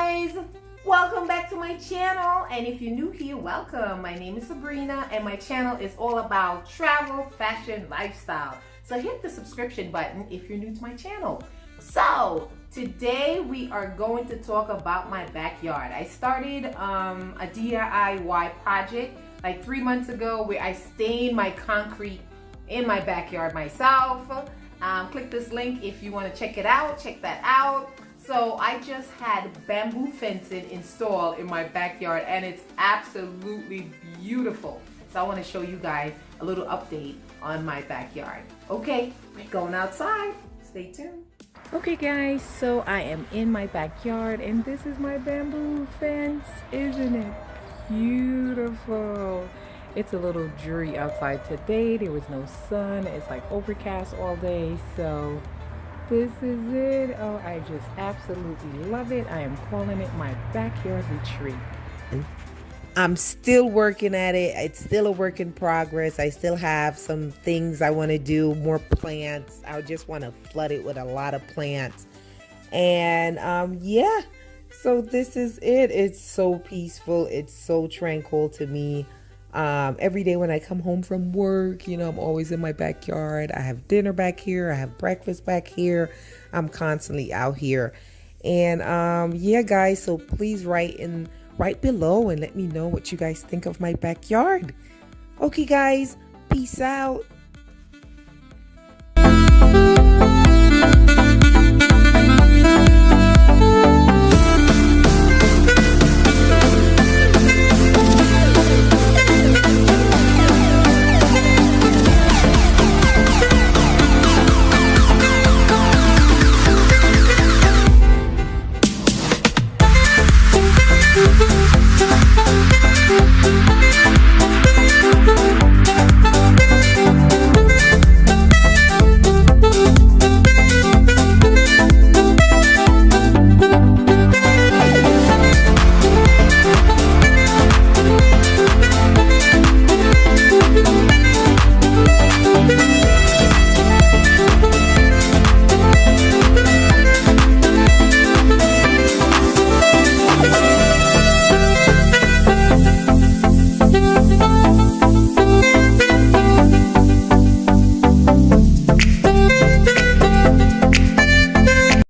guys, welcome back to my channel, and if you're new here, welcome. My name is Sabrina and my channel is all about travel, fashion, lifestyle. So hit the subscription button if you're new to my channel. So today we are going to talk about my backyard. I started a DIY project like 3 months ago where I stained my concrete in my backyard myself. Click this link if you want to check it out. Check that out. So I just had bamboo fencing installed in my backyard and it's absolutely beautiful. So I want to show you guys a little update on my backyard. Okay, we're going outside. Stay tuned. Okay guys, so I am in my backyard and this is my bamboo fence. Isn't it beautiful? It's a little dreary outside today. There was no sun. It's like overcast all day. So this is it. Oh, I just absolutely love it. I am calling it my backyard retreat. I'm still working at it. It's still a work in progress. I still have some things I want to do, more plants. I just want to flood it with a lot of plants. And yeah, so this is it. It's so peaceful. It's so tranquil to me. Every day when I come home from work, you know, I'm always in my backyard. I have dinner back here. I have breakfast back here. I'm constantly out here. And yeah, guys, so please write below and let me know what you guys think of my backyard. Okay, guys, peace out.